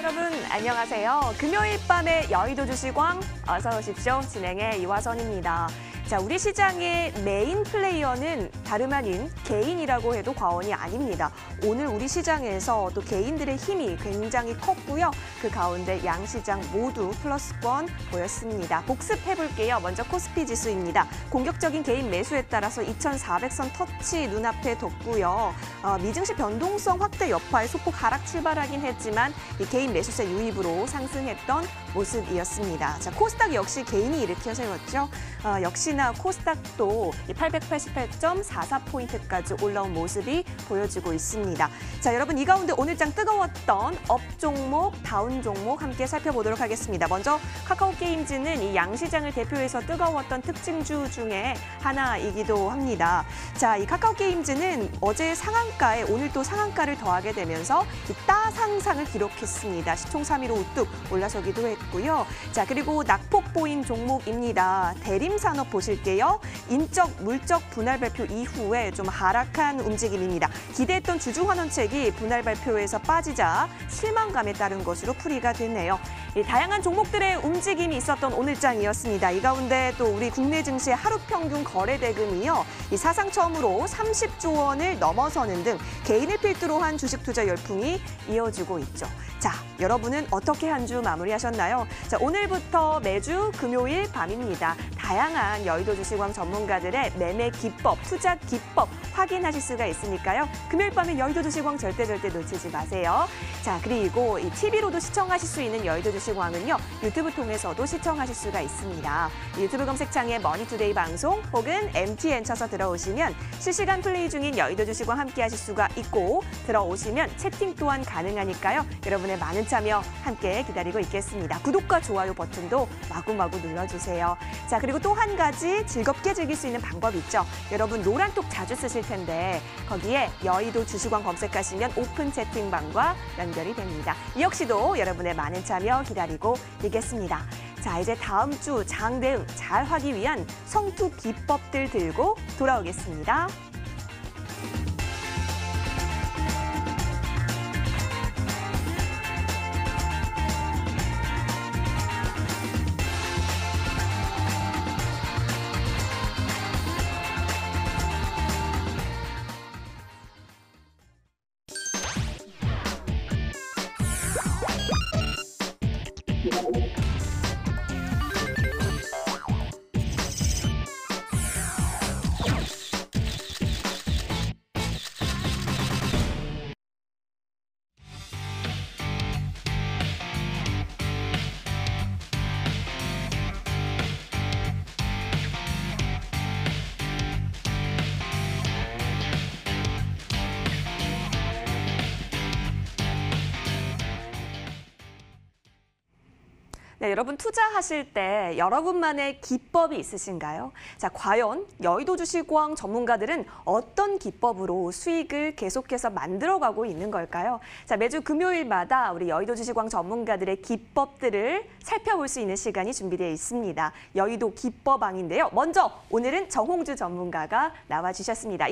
여러분 안녕하세요. 금요일 밤의 여의도 주식왕 어서 오십시오. 진행의 이화선입니다. 자, 우리 시장의 메인 플레이어는 다름 아닌 개인이라고 해도 과언이 아닙니다. 오늘 우리 시장에서 또 개인들의 힘이 굉장히 컸고요. 그 가운데 양 시장 모두 플러스권 보였습니다. 복습해볼게요. 먼저 코스피 지수입니다. 공격적인 개인 매수에 따라서 2,400선 터치 눈앞에 뒀고요. 미증시 변동성 확대 여파에 소폭 하락 출발하긴 했지만 이 개인 매수세 유입으로 상승했던 모습이었습니다. 자, 코스닥 역시 개인이 일으켜 세웠죠. 역시나 코스닥도 888.44포인트까지 올라온 모습이 보여지고 있습니다. 자, 여러분 이 가운데 오늘장 뜨거웠던 업 종목, 다운 종목 함께 살펴보도록 하겠습니다. 먼저 카카오게임즈는 이 양시장을 대표해서 뜨거웠던 특징주 중에 하나이기도 합니다. 자, 이 카카오게임즈는 어제 상한가에 오늘 또 상한가를 더하게 되면서 이 따상상을 기록했습니다. 시총 3위로 우뚝 올라서기도 했고요. 자, 그리고 낙폭 보인 종목입니다. 대림산업 보실게요. 인적, 물적 분할 발표 이후에 좀 하락한 움직임입니다. 기대했던 주주환원책이 분할 발표에서 빠지자 실망감에 따른 것으로 풀이가 됐네요. 다양한 종목들의 움직임이 있었던 오늘장이었습니다. 이 가운데 또 우리 국내 증시의 하루 평균 거래 대금이요. 이 사상 처음으로 30조 원을 넘어서는 등 개인을 필두로 한 주식 투자 열풍이 이어지고 있죠. 자, 여러분은 어떻게 한 주 마무리하셨나요? 자, 오늘부터 매주 금요일 밤입니다. 다양한 여의도 주식왕 전문가들의 매매 기법, 투자 기법 확인하실 수가 있으니까요. 금요일 밤에 여의도 주식왕 절대 놓치지 마세요. 자, 그리고 이 TV로도 시청하실 수 있는 여의도 주식왕은요. 유튜브 통해서도 시청하실 수가 있습니다. 유튜브 검색창에 머니투데이 방송 혹은 MTN 쳐서 들어오시면 실시간 플레이 중인 여의도 주식왕 함께 하실 수가 있고 들어오시면 채팅 또한 가능하니까요. 여러분의 많은 참여 함께 기다리고 있겠습니다. 구독과 좋아요 버튼도 마구마구 눌러주세요. 자, 그리고 또 한 가지 즐겁게 즐길 수 있는 방법이 있죠. 여러분 노란톡 자주 쓰실 텐데 거기에 여의도 주식왕 검색하시면 오픈 채팅방과 연결이 됩니다. 이 역시도 여러분의 많은 참여 기다리고 있겠습니다. 자, 이제 다음 주 장 대응 잘 하기 위한 성투 비법들 들고 돌아오겠습니다. 네, 여러분 투자하실 때 여러분만의 기법이 있으신가요? 자, 과연 여의도 주식왕 전문가들은 어떤 기법으로 수익을 계속해서 만들어가고 있는 걸까요? 자, 매주 금요일마다 우리 여의도 주식왕 전문가들의 기법들을 살펴볼 수 있는 시간이 준비되어 있습니다. 여의도 기법왕인데요. 먼저 오늘은 정홍주 전문가가 나와주셨습니다.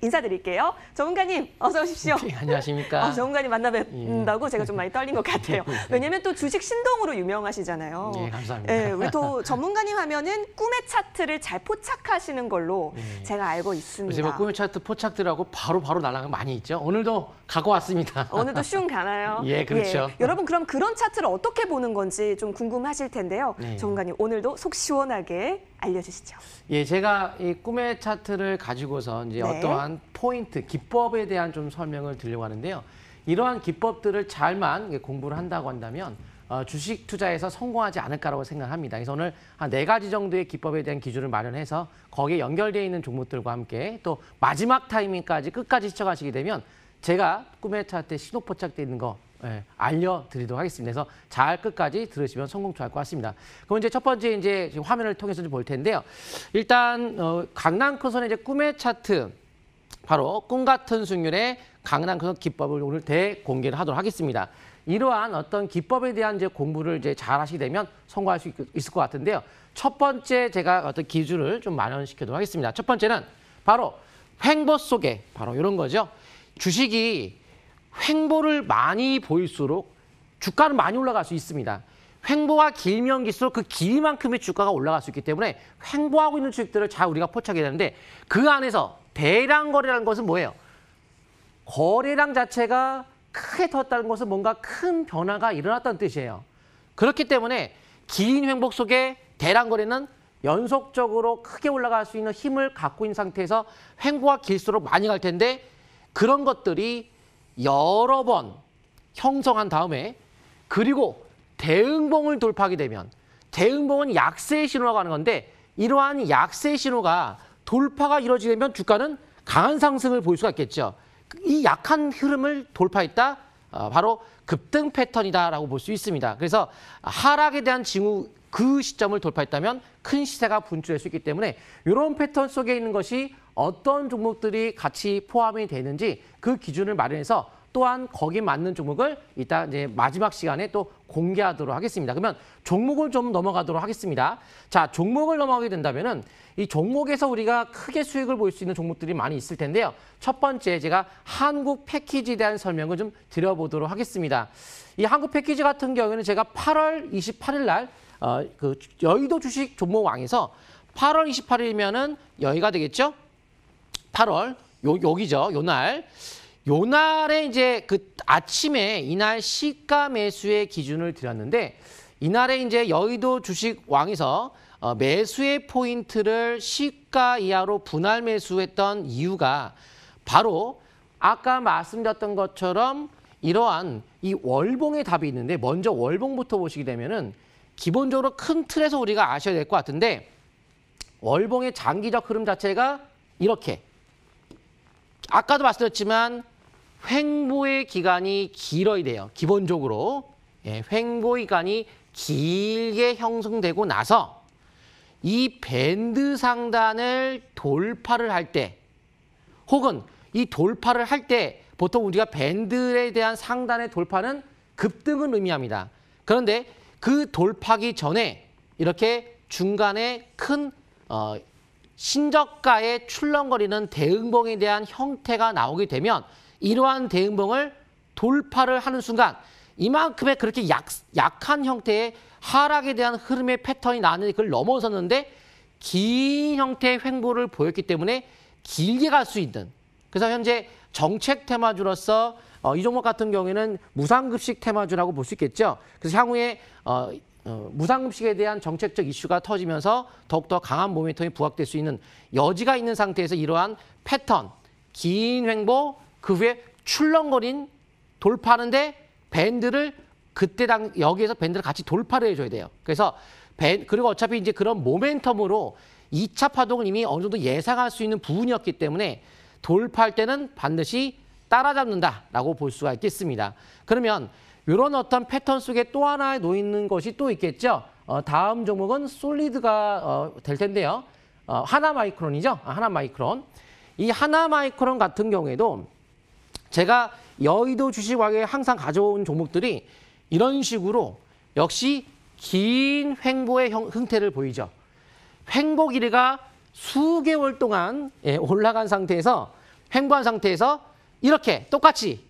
인사드릴게요. 전문가님 어서 오십시오. 네, 안녕하십니까. 전문가님 만나 뵙는다고 제가 좀 많이 떨린 것 같아요. 왜냐하면 또 주식 신동으로 유명하시잖아요. 네, 감사합니다. 네, 우리 또 전문가님 하면은 꿈의 차트를 잘 포착하시는 걸로 제가 알고 있습니다. 요새 뭐 꿈의 차트 포착들하고 바로 날아가는 거 많이 있죠. 오늘도 갖고 왔습니다. 오늘도 슝 가나요? 예, 그렇죠. 예. 여러분 그럼 그런 차트를 어떻게 보는 건지 좀 궁금하실 텐데요. 네. 전문가님 오늘도 속 시원하게 알려주시죠. 예, 제가 이 꿈의 차트를 가지고서 이제 어떠한 포인트, 기법에 대한 좀 설명을 드리려고 하는데요. 이러한 기법들을 잘만 공부를 한다고 한다면 주식 투자에서 성공하지 않을까라고 생각합니다. 그래서 오늘 한 4가지 정도의 기법에 대한 기준을 마련해서 거기에 연결되어 있는 종목들과 함께 또 마지막 타이밍까지 끝까지 시청하시게 되면 제가 꿈의 차트에 신호 포착되어 있는 거 알려드리도록 하겠습니다. 그래서 잘 끝까지 들으시면 성공할 것 같습니다. 그럼 이제 첫 번째 이제 화면을 통해서 좀 볼 텐데요. 일단 강남 큰선의 이제 꿈의 차트 바로 꿈 같은 승률의 강남 큰선 기법을 오늘 대공개를 하도록 하겠습니다. 이러한 어떤 기법에 대한 이제 공부를 이제 잘 하시게 되면 성공할 수 있을 것 같은데요. 첫 번째 제가 어떤 기준을 좀 마련시키도록 하겠습니다. 첫 번째는 바로 횡보 속에 바로 이런 거죠. 주식이 횡보를 많이 보일수록 주가는 많이 올라갈 수 있습니다. 횡보가 길면 길수록 그 길이만큼의 주가가 올라갈 수 있기 때문에 횡보하고 있는 주식들을 잘 우리가 포착해야 되는데 그 안에서 대량 거래라는 것은 뭐예요? 거래량 자체가 크게 터졌다는 것은 뭔가 큰 변화가 일어났다는 뜻이에요. 그렇기 때문에 긴 횡보 속에 대량 거래는 연속적으로 크게 올라갈 수 있는 힘을 갖고 있는 상태에서 횡보가 길수록 많이 갈 텐데 그런 것들이 여러 번 형성한 다음에 그리고 대응봉을 돌파하게 되면 대응봉은 약세의 신호라고 하는 건데 이러한 약세의 신호가 돌파가 이루어지게 되면 주가는 강한 상승을 보일 수가 있겠죠. 이 약한 흐름을 돌파했다. 바로 급등 패턴이다라고 볼 수 있습니다. 그래서 하락에 대한 징후 그 시점을 돌파했다면 큰 시세가 분출될 수 있기 때문에 이런 패턴 속에 있는 것이 어떤 종목들이 같이 포함이 되는지 그 기준을 마련해서 또한 거기에 맞는 종목을 이따 이제 마지막 시간에 또 공개하도록 하겠습니다. 그러면 종목을 좀 넘어가도록 하겠습니다. 자, 종목을 넘어가게 된다면은 이 종목에서 우리가 크게 수익을 볼 수 있는 종목들이 많이 있을 텐데요. 첫 번째 제가 한국 패키지에 대한 설명을 좀 드려보도록 하겠습니다. 이 한국 패키지 같은 경우에는 제가 8월 28일 날 그 여의도 주식 종목왕에서 8월 28일이면은 여기가 되겠죠? 8월 여기죠. 요날에 이제 그 아침에 이날 시가 매수의 기준을 드렸는데 이날에 이제 여의도 주식왕에서 매수의 포인트를 시가 이하로 분할 매수했던 이유가 바로 아까 말씀드렸던 것처럼 이러한 이 월봉의 답이 있는데 먼저 월봉부터 보시게 되면은 기본적으로 큰 틀에서 우리가 아셔야 될 것 같은데 월봉의 장기적 흐름 자체가 이렇게 아까도 말씀드렸지만 횡보의 기간이 길어야 돼요. 기본적으로 횡보 기간이 길게 형성되고 나서 이 밴드 상단을 돌파를 할 때 혹은 이 돌파를 할 때 보통 우리가 밴드에 대한 상단의 돌파는 급등을 의미합니다. 그런데 그 돌파기 전에 이렇게 중간에 큰 신저가에 출렁거리는 대응봉에 대한 형태가 나오게 되면 이러한 대응봉을 돌파를 하는 순간 이만큼의 그렇게 약한 형태의 하락에 대한 흐름의 패턴이 나는데 그걸 넘어섰는데 긴 형태의 횡보를 보였기 때문에 길게 갈 수 있는 그래서 현재 정책 테마주로서 이 종목 같은 경우에는 무상급식 테마주라고 볼 수 있겠죠. 그래서 향후에 무상급식에 대한 정책적 이슈가 터지면서 더욱더 강한 모멘텀이 부각될 수 있는 여지가 있는 상태에서 이러한 패턴, 긴 횡보, 그 후에 출렁거린 돌파하는데 밴드를 여기에서 밴드를 같이 돌파를 해줘야 돼요. 그래서 그리고 어차피 이제 그런 모멘텀으로 2차 파동을 이미 어느 정도 예상할 수 있는 부분이었기 때문에 돌파할 때는 반드시 따라잡는다라고 볼 수가 있겠습니다. 그러면 이런 어떤 패턴 속에 또 하나 놓이는 것이 또 있겠죠. 다음 종목은 솔리드가 될 텐데요. 하나마이크론이죠. 하나마이크론. 이 하나마이크론 같은 경우에도 제가 여의도 주식왕에 항상 가져온 종목들이 이런 식으로 역시 긴 횡보의 형태를 보이죠. 횡보 길이가 수개월 동안 올라간 상태에서 횡보한 상태에서 이렇게 똑같이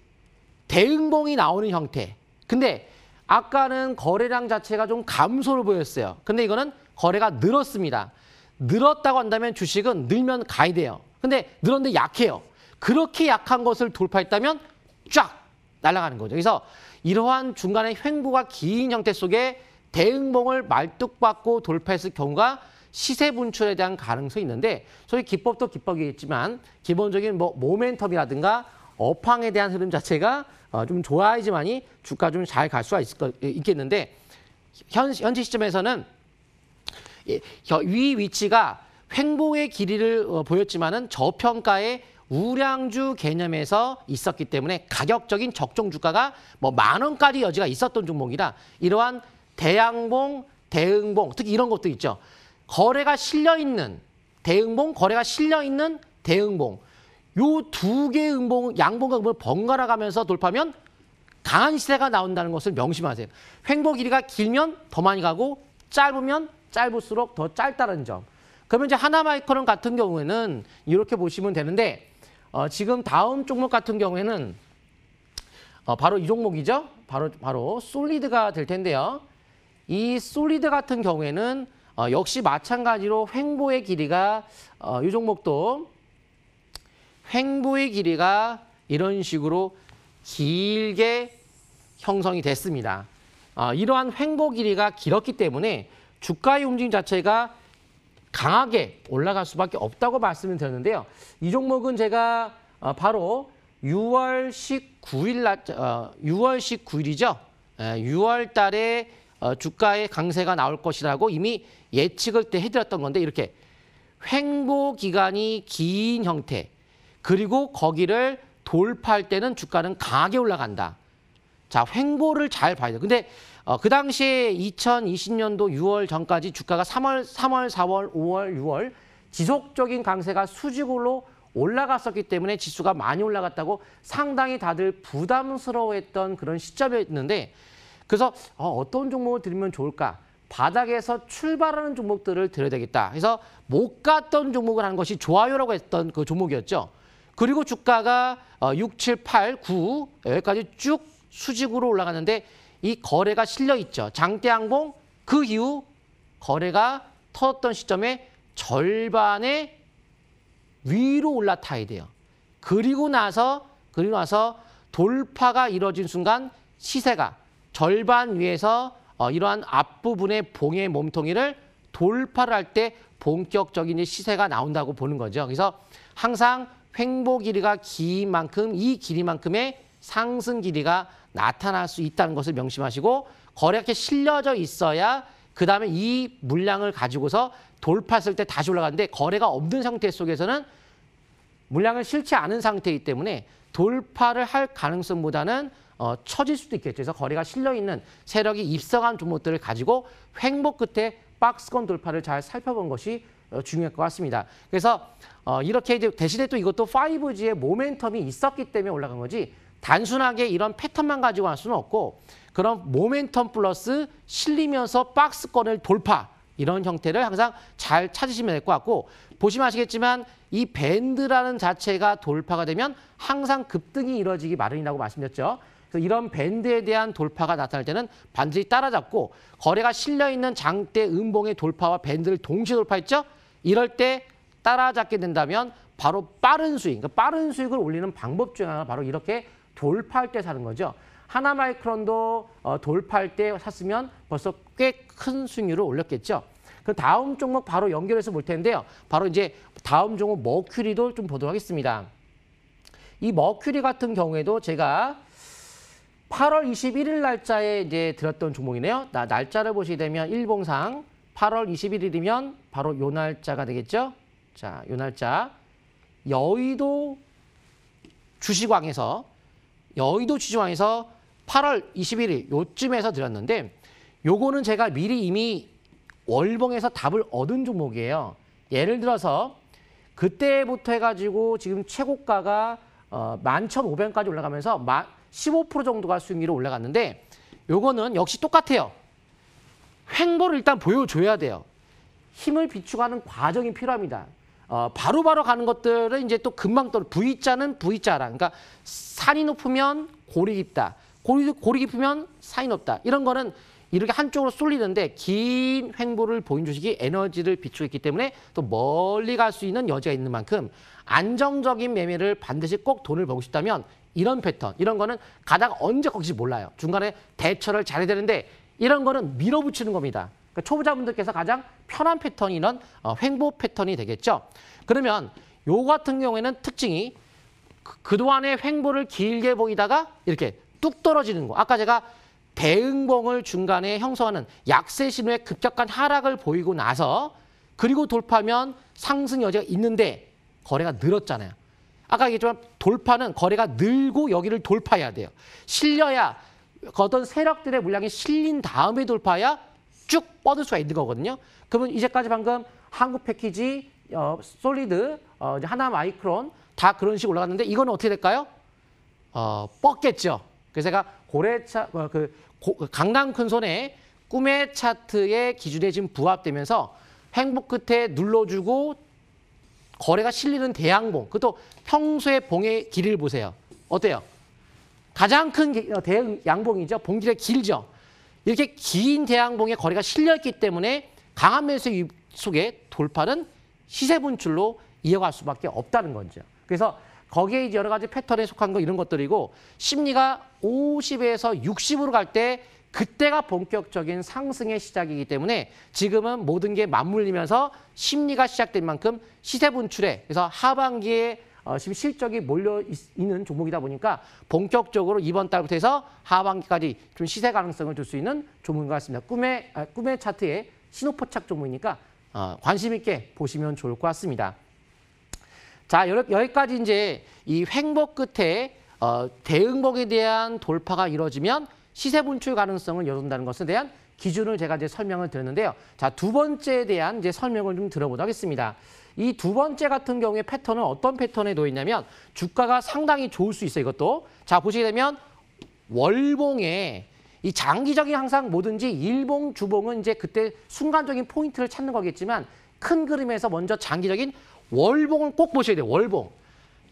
대응봉이 나오는 형태. 근데 아까는 거래량 자체가 좀 감소를 보였어요. 근데 이거는 거래가 늘었습니다. 늘었다고 한다면 주식은 늘면 가야 돼요. 근데 늘었는데 약해요. 그렇게 약한 것을 돌파했다면 쫙 날아가는 거죠. 그래서 이러한 중간에 횡보가 긴 형태 속에 대응봉을 말뚝박고 돌파했을 경우가 시세 분출에 대한 가능성이 있는데 소위 기법도 기법이겠지만 기본적인 모멘텀이라든가 업황에 대한 흐름 자체가 좀 좋아야지만이 주가 좀 잘 갈 수가 있겠는데 현재 시점에서는 위 위치가 횡보의 길이를 보였지만은 저평가의 우량주 개념에서 있었기 때문에 가격적인 적정 주가가 뭐 10,000원까지 여지가 있었던 종목이라 이러한 대양봉, 대응봉 특히 이런 것도 있죠. 거래가 실려있는 대응봉, 거래가 실려있는 대응봉 요 두 개의 양봉과 음봉을 번갈아 가면서 돌파하면 강한 시세가 나온다는 것을 명심하세요. 횡보 길이가 길면 더 많이 가고 짧으면 짧을수록 더 짧다는 점. 그러면 이제 하나마이크론 같은 경우에는 이렇게 보시면 되는데 지금 다음 종목 같은 경우에는 바로 이 종목이죠. 바로 솔리드가 될 텐데요. 이 솔리드 같은 경우에는 역시 마찬가지로 횡보의 길이가 이 종목도 횡보의 길이가 이런 식으로 길게 형성이 됐습니다. 이러한 횡보 길이가 길었기 때문에 주가의 움직임 자체가 강하게 올라갈 수밖에 없다고 말씀을 드렸는데요. 이 종목은 제가 바로 6월 19일이죠. 6월 달에 주가의 강세가 나올 것이라고 이미 예측을 때 해드렸던 건데 이렇게 횡보 기간이 긴 형태 그리고 거기를 돌파할 때는 주가는 강하게 올라간다. 자, 횡보를 잘 봐야 돼요. 근데 그 당시에 2020년도 6월 전까지 주가가 3월, 4월, 5월, 6월 지속적인 강세가 수직으로 올라갔었기 때문에 지수가 많이 올라갔다고 상당히 다들 부담스러워했던 그런 시점이었는데 그래서 어떤 종목을 들으면 좋을까? 바닥에서 출발하는 종목들을 들어야 되겠다. 그래서 못 갔던 종목을 하는 것이 좋아요라고 했던 그 종목이었죠. 그리고 주가가 6, 7, 8, 9 여기까지 쭉 수직으로 올라갔는데 이 거래가 실려 있죠. 장대항공 그 이후 거래가 터졌던 시점에 절반의 위로 올라타야 돼요. 그리고 나서 돌파가 이루어진 순간 시세가 절반 위에서 이러한 앞부분의 봉의 몸통이를 돌파를 할 때 본격적인 시세가 나온다고 보는 거죠. 그래서 항상 횡보 길이가 긴 만큼 이 길이만큼의 상승 길이가 나타날 수 있다는 것을 명심하시고 거래가 이렇게 실려져 있어야 그다음에 이 물량을 가지고서 돌파했을 때 다시 올라가는데 거래가 없는 상태 속에서는 물량을 실지 않은 상태이기 때문에 돌파를 할 가능성보다는 처질 수도 있겠죠. 그래서 거래가 실려있는 세력이 입성한 종목들을 가지고 횡보 끝에 박스권 돌파를 잘 살펴본 것이 중요할 것 같습니다. 그래서 이렇게 이제 대신에 또 이것도 5G의 모멘텀이 있었기 때문에 올라간 거지 단순하게 이런 패턴만 가지고 할 수는 없고 그런 모멘텀 플러스 실리면서 박스권을 돌파 이런 형태를 항상 잘 찾으시면 될 것 같고 보시면 아시겠지만 이 밴드라는 자체가 돌파가 되면 항상 급등이 이루어지기 마련이라고 말씀드렸죠. 그래서 이런 밴드에 대한 돌파가 나타날 때는 반드시 따라잡고 거래가 실려있는 장대 음봉의 돌파와 밴드를 동시에 돌파했죠. 이럴 때 따라잡게 된다면 바로 빠른 수익, 그러니까 빠른 수익을 올리는 방법 중 하나가 바로 이렇게 돌파할 때 사는 거죠. 하나마이크론도 돌파할 때 샀으면 벌써 꽤 큰 수익률을 올렸겠죠. 그 다음 종목 바로 연결해서 볼 텐데요. 바로 이제 다음 종목 머큐리도 좀 보도록 하겠습니다. 이 머큐리 같은 경우에도 제가 8월 21일 날짜에 이제 들었던 종목이네요. 날짜를 보시게 되면 일봉상 8월 21일이면 바로 요 날짜가 되겠죠. 자, 요 날짜 여의도 주식왕에서 8월 21일 요쯤에서 드렸는데 요거는 제가 미리 이미 월봉에서 답을 얻은 종목이에요. 예를 들어서 그때부터 해가지고 지금 최고가가 11,500원까지 올라가면서 15% 정도가 수익률이 올라갔는데 요거는 역시 똑같아요. 횡보를 일단 보여줘야 돼요. 힘을 비축하는 과정이 필요합니다. 바로바로 가는 것들은 이제 또 금방 또 V자는 V자라. 그러니까 산이 높으면 골이 깊다. 골이 깊으면 산이 높다. 이런 거는 이렇게 한쪽으로 쏠리는데 긴 횡보를 보인 주식이 에너지를 비축했기 때문에 또 멀리 갈 수 있는 여지가 있는 만큼 안정적인 매매를 반드시 꼭 돈을 벌고 싶다면 이런 패턴, 이런 거는 가다가 언제 꺾일지 몰라요. 중간에 대처를 잘해야 되는데 이런 거는 밀어붙이는 겁니다. 그러니까 초보자분들께서 가장 편한 패턴이 이런 횡보 패턴이 되겠죠. 그러면 요 같은 경우에는 특징이 그동안의 횡보를 길게 보이다가 이렇게 뚝 떨어지는 거. 아까 제가 대응봉을 중간에 형성하는 약세 신호의 급격한 하락을 보이고 나서 그리고 돌파하면 상승 여지가 있는데 거래가 늘었잖아요. 아까 얘기했지만 돌파는 거래가 늘고 여기를 돌파해야 돼요. 실려야 어떤 세력들의 물량이 실린 다음에 돌파해야 쭉 뻗을 수가 있는 거거든요. 그러면 이제까지 방금 한국 패키지, 솔리드, 하나마이크론 다 그런 식으로 올라갔는데 이거는 어떻게 될까요? 뻗겠죠. 그래서 제가 강남 큰손의 꿈의 차트의 기준에 지금 부합되면서 횡보 끝에 눌러주고 거래가 실리는 대양봉, 그것도 평소의 봉의 길이를 보세요. 어때요? 가장 큰 대양봉이죠. 봉지가 길죠. 이렇게 긴 대양봉에 거래가 실려있기 때문에 강한 매수 속에 돌파는 시세 분출로 이어갈 수밖에 없다는 거죠. 그래서 거기에 이제 여러 가지 패턴에 속한 거 이런 것들이고 심리가 50에서 60으로 갈 때 그때가 본격적인 상승의 시작이기 때문에 지금은 모든 게 맞물리면서 심리가 시작된 만큼 시세 분출에 그래서 하반기에 지금 실적이 몰려 있는 종목이다 보니까 본격적으로 이번 달부터 해서 하반기까지 좀 시세 가능성을 둘 수 있는 종목인 것 같습니다. 꿈의 차트의 신호포착 종목이니까 관심 있게 보시면 좋을 것 같습니다. 자, 여기까지 이제 이 횡보 끝에 대응봉에 대한 돌파가 이루어지면 시세 분출 가능성을 열어둔다는 것에 대한 기준을 제가 이제 설명을 드렸는데요. 자, 두 번째에 대한 이제 설명을 좀 들어보도록 하겠습니다. 이 두 번째 같은 경우에 패턴은 어떤 패턴에 놓여 있냐면 주가가 상당히 좋을 수 있어요. 이것도. 자, 보시게 되면 월봉에 이 장기적인 항상 뭐든지 일봉, 주봉은 이제 그때 순간적인 포인트를 찾는 거겠지만 큰 그림에서 먼저 장기적인 월봉을 꼭 보셔야 돼요. 월봉.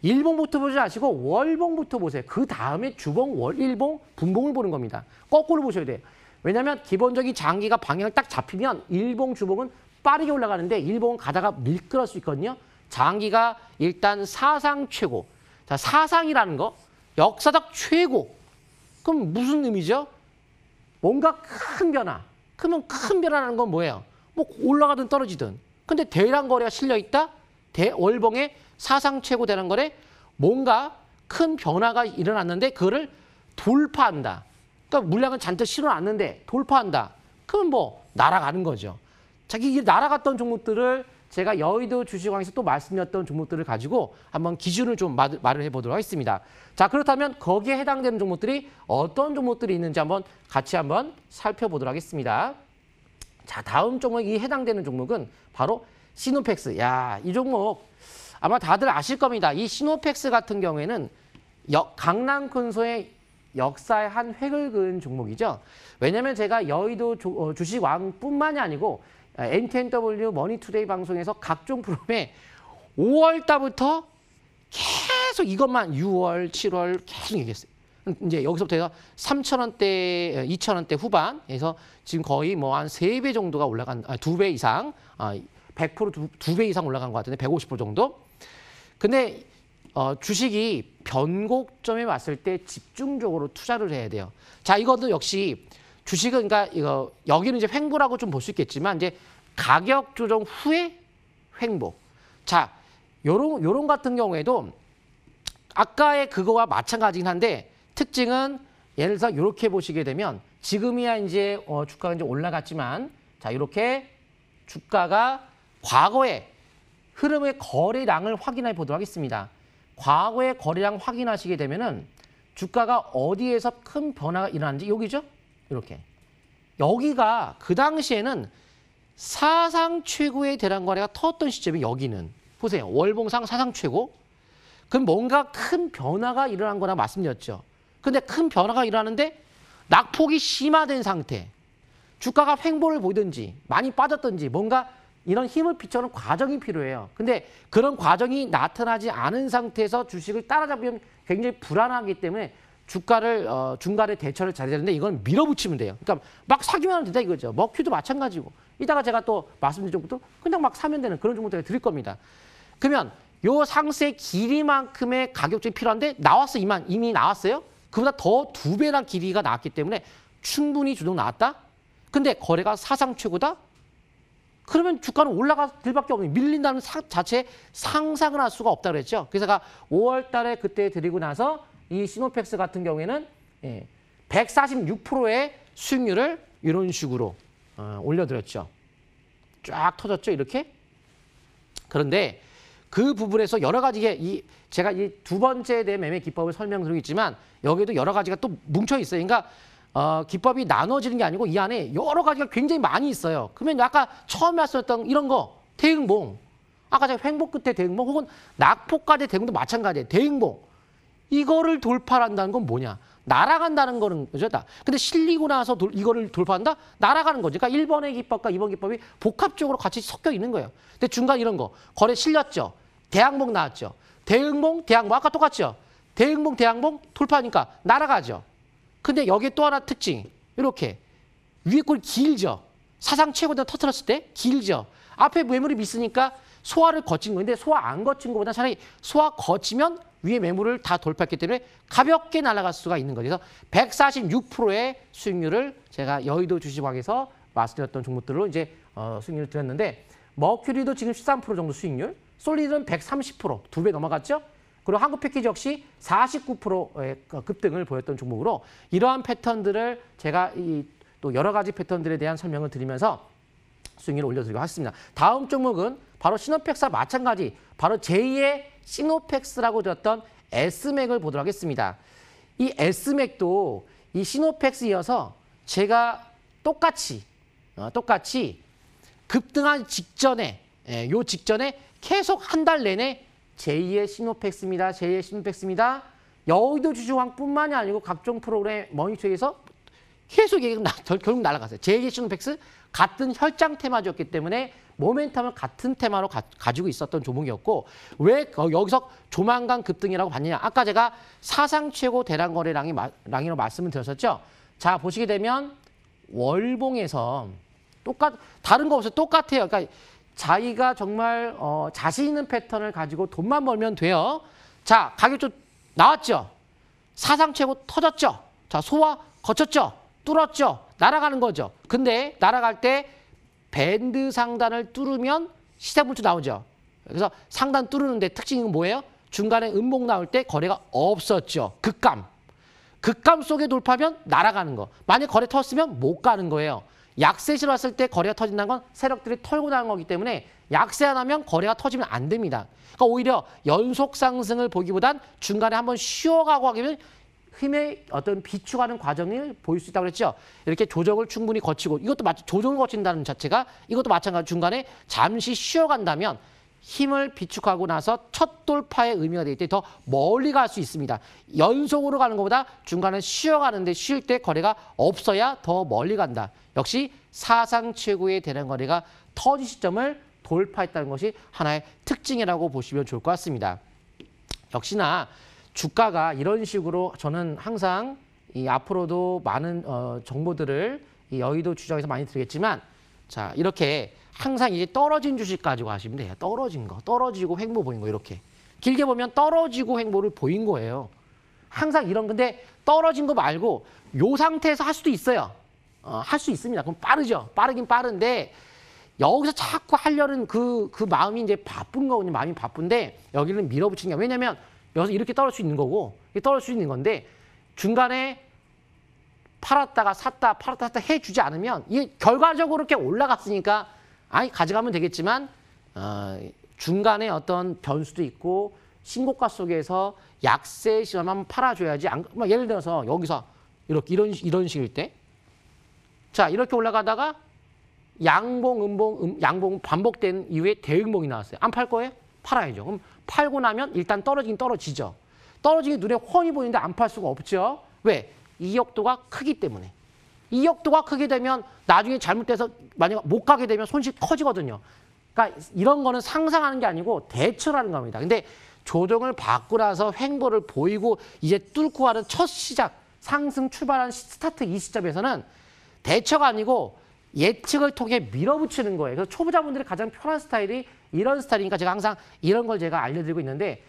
일봉부터 보지 마시고 월봉부터 보세요. 그 다음에 주봉, 일봉, 분봉을 보는 겁니다. 거꾸로 보셔야 돼요. 왜냐하면 기본적인 장기가 방향을 딱 잡히면 일봉, 주봉은 빠르게 올라가는데 일봉은 가다가 밀끌을 수 있거든요. 장기가 일단 사상 최고. 자, 사상이라는 거, 역사적 최고. 그럼 무슨 의미죠? 뭔가 큰 변화. 그러면 큰 변화라는 건 뭐예요? 뭐 올라가든 떨어지든. 근데 대량 거래가 실려 있다? 월봉에 사상 최고 대량 거래? 뭔가 큰 변화가 일어났는데 그거를 돌파한다. 그러니까 물량은 잔뜩 실어놨는데 돌파한다. 그럼 뭐 날아가는 거죠. 자, 이 날아갔던 종목들을 제가 여의도 주식왕에서 또 말씀드렸던 종목들을 가지고 한번 기준을 좀 말을 해보도록 하겠습니다. 자, 그렇다면 거기에 해당되는 종목들이 어떤 종목들이 있는지 한번 같이 한번 살펴보도록 하겠습니다. 자, 다음 종목이 해당되는 종목은 바로 시노펙스. 야, 이 종목 아마 다들 아실 겁니다. 이 시노펙스 같은 경우에는 강남 근소의 역사의 한 획을 그은 종목이죠. 왜냐하면 제가 여의도 주식왕뿐만이 아니고 NTNW 머니투데이 방송에서 각종 프로그램에 5월 달부터 계속 이것만 6월, 7월 계속 얘기했어요. 이제 여기서부터 해서 3,000원대, 2,000원대 후반에서 지금 거의 뭐 한 3배 정도가 올라간, 2배 이상, 100% 2배 이상 올라간 것 같은데 150% 정도. 근데 주식이 변곡점에 왔을 때 집중적으로 투자를 해야 돼요. 자, 이것도 역시 주식은 그러니까 여기는 이제 횡보라고 좀 볼 수 있겠지만 이제 가격 조정 후에 횡보. 자, 요런 같은 경우에도 아까의 그거와 마찬가지긴 한데 특징은 예를 들어서 이렇게 보시게 되면 지금이야 이제 주가가 이제 올라갔지만 자, 이렇게 주가가 과거의 흐름의 거래량을 확인해 보도록 하겠습니다. 과거의 거래량 확인하시게 되면은 주가가 어디에서 큰 변화가 일어났는지 여기죠? 이렇게. 여기가 그 당시에는 사상 최고의 대량 거래가 터졌던 시점이 여기는 보세요. 월봉상 사상 최고. 그럼 뭔가 큰 변화가 일어난 거라 말씀드렸죠. 근데 큰 변화가 일어나는데 낙폭이 심화된 상태. 주가가 횡보를 보이든지 많이 빠졌든지 뭔가 이런 힘을 비춰는 과정이 필요해요. 근데 그런 과정이 나타나지 않은 상태에서 주식을 따라잡으면 굉장히 불안하기 때문에 주가를 중간에 대처를 잘해야 되는데 이건 밀어붙이면 돼요. 그러니까 막 사기만 하면 된다 이거죠. 먹큐도 마찬가지고. 이따가 제가 또 말씀드린 종목도 그냥 막 사면 되는 그런 종목들 드릴 겁니다. 그러면 요 상세의 길이만큼의 가격적이 필요한데 나왔어 이미 나왔어요. 그보다 더 2배나 길이가 나왔기 때문에 충분히 주동 나왔다. 근데 거래가 사상 최고다. 그러면 주가는 올라갈 밖에 없는 밀린다는 자체에 상상을 할 수가 없다고 그랬죠. 그래서 제가 5월 달에 그때 드리고 나서 이 시노펙스 같은 경우에는 146%의 수익률을 이런 식으로 올려드렸죠. 쫙 터졌죠, 이렇게. 그런데 그 부분에서 여러 가지 제가 이 두 번째에 대한 매매 기법을 설명드리고 있지만 여기에도 여러 가지가 또 뭉쳐 있어요. 그러니까 기법이 나눠지는 게 아니고 이 안에 여러 가지가 굉장히 많이 있어요. 그러면 아까 처음에 말씀드렸던 이런 거, 대응봉. 아까 제가 횡보 끝에 대응봉 혹은 낙폭까지 대응도 마찬가지예요. 대응봉. 이거를 돌파한다는 건 뭐냐? 날아간다는 거는 거죠. 근데 실리고 나서 이거를 돌파한다? 날아가는 거죠. 그러니까 1번의 기법과 2번 기법이 복합적으로 같이 섞여 있는 거예요. 근데 중간 이런 거, 거래 실렸죠. 대항봉 나왔죠. 대응봉, 대항봉 아까 똑같죠. 대응봉, 대항봉 돌파하니까 날아가죠. 근데 여기에 또 하나 특징. 이렇게 위에 꼴이 길죠. 사상 최고점 터뜨렸을 때 길죠. 앞에 매물이 미스니까 소화를 거친 건데 소화 안 거친 것보다 차라리 소화 거치면 위에 매물을 다 돌파했기 때문에 가볍게 날아갈 수가 있는 거죠. 그래서 146%의 수익률을 제가 여의도 주식왕에서 말씀드렸던 종목들로 이제 수익률을 드렸는데 머큐리도 지금 13% 정도 수익률, 솔리드는 130%, 2배 넘어갔죠? 그리고 한국패키지 역시 49%의 급등을 보였던 종목으로 이러한 패턴들을 제가 또 여러 가지 패턴들에 대한 설명을 드리면서 수익률을 올려드리고 하겠습니다. 다음 종목은 바로 시노펙스와 마찬가지 바로 제2의 시노펙스라고 드렸던 S맥을 보도록 하겠습니다. 이 S맥도 이 시노펙스 이어서 제가 똑같이 급등한 직전에 요 직전에 계속 한 달 내내 제2의 시노펙스입니다. 제2의 시노펙스입니다. 여의도 주주왕뿐만이 아니고 각종 프로그램 머니터에서 계속 결국 날아갔어요. 제2의 시노펙스 같은 혈장 테마주였기 때문에 모멘텀을 같은 테마로 가지고 있었던 종목이었고 왜 여기서 조만간 급등이라고 봤느냐. 아까 제가 사상 최고 대량 거래량이라고 말씀을 드렸었죠. 자 보시게 되면 월봉에서 다른 거 없어요. 똑같아요. 그러니까 자기가 정말 자신 있는 패턴을 가지고 돈만 벌면 돼요. 자 가격 좀 나왔죠. 사상 최고 터졌죠. 자 소화 거쳤죠. 뚫었죠. 날아가는 거죠. 근데 날아갈 때 밴드 상단을 뚫으면 시세분출 나오죠. 그래서 상단 뚫는데 특징이 뭐예요? 중간에 음봉 나올 때 거래가 없었죠. 극감 속에 돌파하면 날아가는 거. 만약 거래 터졌으면 못 가는 거예요. 약세시로 왔을 때 거래가 터진다는 건 세력들이 털고 나가는 거기 때문에 약세 안 하면 거래가 터지면 안 됩니다. 그러니까 오히려 연속 상승을 보기보단 중간에 한번 쉬어가고 하면 힘의 어떤 비축하는 과정을 보일 수 있다고 그랬죠. 이렇게 조정을 충분히 거치고 이것도 조정을 거친다는 자체가 이것도 마찬가지로 중간에 잠시 쉬어간다면 힘을 비축하고 나서 첫 돌파의 의미가 되기 때문에 더 멀리 갈 수 있습니다. 연속으로 가는 것보다 중간에 쉬어가는데 쉴 때 거래가 없어야 더 멀리 간다. 역시 사상 최고의 대량 거래가 터진 시점을 돌파했다는 것이 하나의 특징이라고 보시면 좋을 것 같습니다. 역시나 주가가 이런 식으로 저는 항상 앞으로도 많은 정보들을 이 여의도 주장에서 많이 드리겠지만 자 이렇게 항상 이제 떨어진 주식 가지고 하시면 돼요. 떨어진 거, 떨어지고 횡보 보인 거 이렇게. 길게 보면 떨어지고 횡보를 보인 거예요. 항상 이런 건데 떨어진 거 말고 요 상태에서 할 수도 있어요. 할 수 있습니다. 그럼 빠르죠. 빠르긴 빠른데 여기서 자꾸 하려는 그 마음이 이제 바쁜 거거든요. 마음이 바쁜데 여기는 밀어붙이는 게 왜냐면 여기서 이렇게 떨어질 수 있는 거고 떨어질 수 있는 건데 중간에 팔았다가 샀다 팔았다 샀다 해주지 않으면 이게 결과적으로 이렇게 올라갔으니까 아니 가져가면 되겠지만 중간에 어떤 변수도 있고 신고가 속에서 약세 시험만 팔아줘야지. 예를 들어서 여기서 이렇게 이런 식일 때 자 이렇게 올라가다가 양봉, 음봉, 양봉 반복된 이후에 대응봉이 나왔어요. 안 팔 거예요? 팔아야죠. 그럼 팔고 나면 일단 떨어지긴 떨어지죠. 떨어지기 눈에 훤히 보이는데 안 팔 수가 없죠. 왜? 이익도가 크기 때문에. 이익도가 크게 되면 나중에 잘못돼서 만약 못 가게 되면 손실 커지거든요. 그러니까 이런 거는 상상하는 게 아니고 대처라는 겁니다. 근데 조정을 받고 나서 횡보를 보이고 이제 뚫고 하는 첫 시작, 상승 출발한 스타트 이 시점에서는 대처가 아니고 예측을 통해 밀어붙이는 거예요. 그래서 초보자분들이 가장 편한 스타일이 이런 스타일이니까 제가 항상 이런 걸 제가 알려드리고 있는데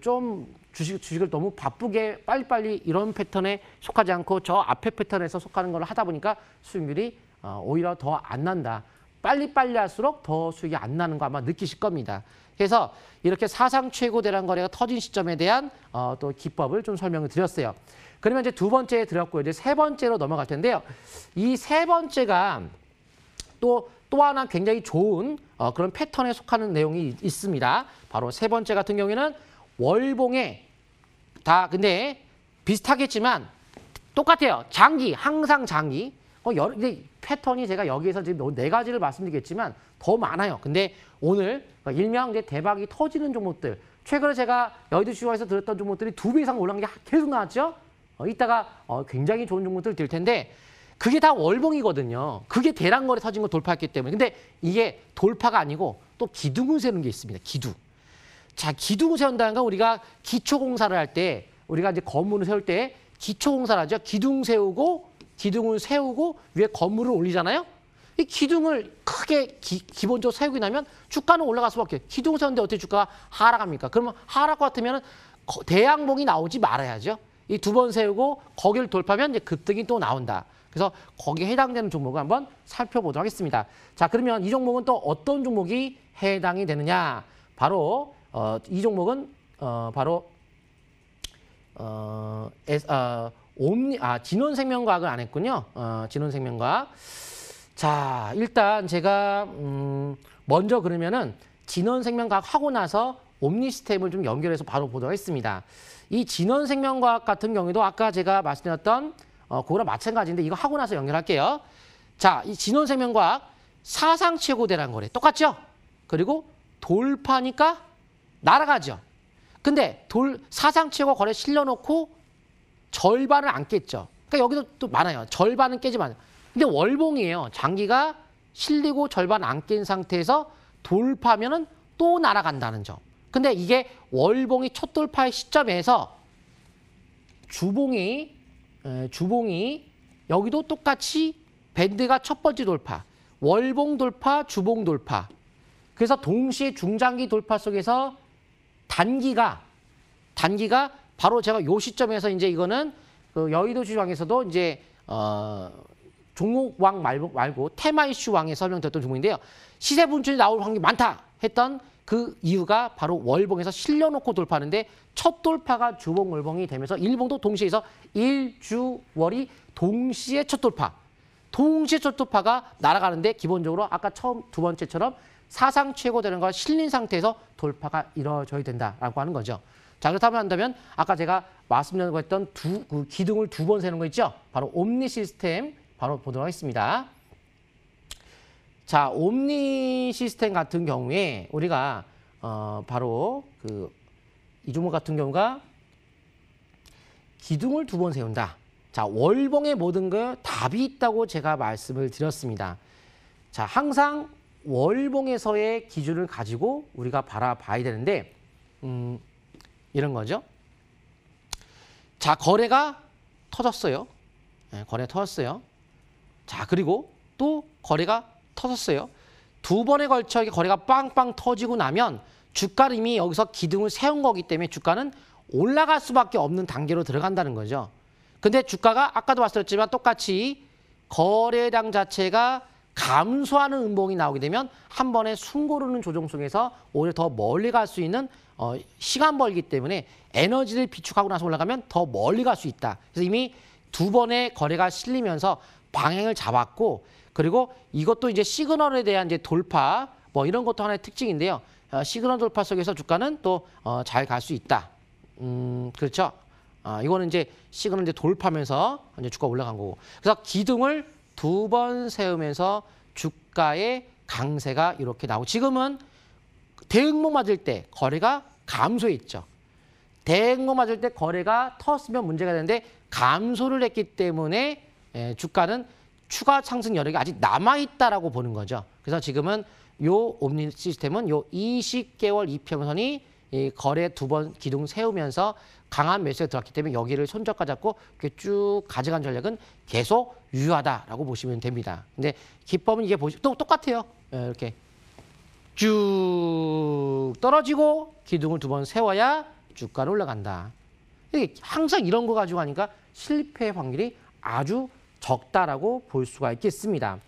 좀 주식을 너무 바쁘게 빨리빨리 이런 패턴에 속하지 않고 저 앞에 패턴에서 속하는 걸 하다 보니까 수익률이 오히려 더 안 난다. 빨리빨리 할수록 더 수익이 안 나는 거 아마 느끼실 겁니다. 그래서 이렇게 사상 최고 대량 거래가 터진 시점에 대한 또 기법을 좀 설명을 드렸어요. 그러면 이제 두 번째에 드렸고요. 이제 세 번째로 넘어갈 텐데요. 이 세 번째가 또 하나 굉장히 좋은 그런 패턴에 속하는 내용이 있습니다. 바로 세 번째 같은 경우에는 월봉에 다 근데 비슷하겠지만 똑같아요. 장기, 항상 장기. 근데 패턴이 제가 여기에서 지금 네 가지를 말씀드리겠지만 더 많아요. 근데 오늘 일명 이제 대박이 터지는 종목들. 최근에 제가 여의도 주식에서 들었던 종목들이 2배 이상 올라간 게 계속 나왔죠. 이따가 굉장히 좋은 종목들 들 텐데 그게 다 월봉이거든요. 그게 대량 거래 터진 거 돌파했기 때문에. 근데 이게 돌파가 아니고 또 기둥을 세는 게 있습니다. 기둥. 자, 기둥을 세운다는 건 우리가 기초공사를 할 때, 우리가 이제 건물을 세울 때 기초공사를 하죠. 기둥을 세우고 위에 건물을 올리잖아요. 이 기둥을 크게 기본적으로 세우고 나면 주가는 올라갈 수밖에 없어요. 기둥을 세우는데 어떻게 주가가 하락합니까? 그러면 하락 같으면 대양봉이 나오지 말아야죠. 이 두 번 세우고 거기를 돌파하면 이제 급등이 또 나온다. 그래서 거기에 해당되는 종목을 한번 살펴보도록 하겠습니다. 자, 그러면 이 종목은 또 어떤 종목이 해당이 되느냐? 바로 이 종목은 바로 진원생명과학을 안 했군요. 진원생명과학. 자, 일단 제가 먼저 그러면은 진원생명과학 하고 나서 옴니시스템을 좀 연결해서 바로 보도록 하겠습니다. 이 진원생명과학 같은 경우에도 아까 제가 말씀드렸던 그거랑 마찬가지인데 이거 하고 나서 연결할게요. 자, 이 진원생명과학 사상 최고대라는 거래. 똑같죠? 그리고 돌파니까 날아가죠. 근데 사상 최고 거래 실려놓고 절반을 안 깼죠. 그러니까 여기도 또 많아요. 절반은 깨지 마요. 근데 월봉이에요. 장기가 실리고 절반 안 깬 상태에서 돌파하면은 또 날아간다는 점. 근데 이게 월봉이 첫 돌파의 시점에서 주봉이 여기도 똑같이 밴드가 첫 번째 돌파, 월봉 돌파, 주봉 돌파. 그래서 동시에 중장기 돌파 속에서 단기가 바로 제가 요 시점에서 이제 이거는 그 여의도 주장에서도 이제 종목왕 말고 테마 이슈 왕에 설명드렸던 종목인데요. 시세 분출이 나올 확률이 많다 했던 그 이유가 바로 월봉에서 실려놓고 돌파하는데 첫 돌파가 주봉 월봉이 되면서 일봉도 동시에서 일주월이 동시에 첫 돌파. 동시에 첫 돌파가 날아가는데 기본적으로 아까 처음 두 번째처럼 사상 최고 되는 걸 실린 상태에서 돌파가 이루어져야 된다라고 하는 거죠. 자, 그렇다면 한다면 아까 제가 말씀드리려고 했던 그 기둥을 두 번 세는 거 있죠? 바로 옴니 시스템 바로 보도록 하겠습니다. 자, 옴니 시스템 같은 경우에 우리가 바로 이 종목 같은 경우가 기둥을 두 번 세운다. 자, 월봉의 모든 거 답이 있다고 제가 말씀을 드렸습니다. 자, 항상 월봉에서의 기준을 가지고 우리가 바라봐야 되는데 이런 거죠. 자, 거래가 터졌어요. 네, 거래가 터졌어요. 자, 그리고 또 거래가 터졌어요. 두 번에 걸쳐 거래가 빵빵 터지고 나면 주가는 이미 여기서 기둥을 세운 거기 때문에 주가는 올라갈 수밖에 없는 단계로 들어간다는 거죠. 근데 주가가 아까도 말씀드렸지만 똑같이 거래량 자체가 감소하는 음봉이 나오게 되면 한 번에 숨 고르는 조정 속에서 오히려 더 멀리 갈 수 있는 시간 벌기 때문에 에너지를 비축하고 나서 올라가면 더 멀리 갈 수 있다. 그래서 이미 두 번의 거래가 실리면서 방향을 잡았고, 그리고 이것도 이제 시그널에 대한 이제 돌파 뭐 이런 것도 하나의 특징인데요. 시그널 돌파 속에서 주가는 또 잘 갈 수 있다. 그렇죠. 이거는 이제 시그널 이제 돌파하면서 이제 주가 올라간 거고. 그래서 기둥을 두 번 세우면서 주가의 강세가 이렇게 나오고, 지금은 대응목 맞을 때 거래가 감소했죠. 대응목 맞을 때 거래가 터졌으면 문제가 되는데 감소를 했기 때문에 주가는 추가 상승 여력이 아직 남아있다라고 보는 거죠. 그래서 지금은 요 옴니 시스템은 요 20개월 이평선이 이 거래 두 번 기둥 세우면서 강한 매수가 들어왔기 때문에 여기를 손절가 잡고 이렇게 쭉 가져간 전략은 계속 유효하다라고 보시면 됩니다. 근데 기법은 이게 또 똑같아요. 이렇게 쭉 떨어지고 기둥을 두 번 세워야 주가는 올라간다. 항상 이런 거 가지고 하니까 실패 확률이 아주 적다라고 볼 수가 있겠습니다.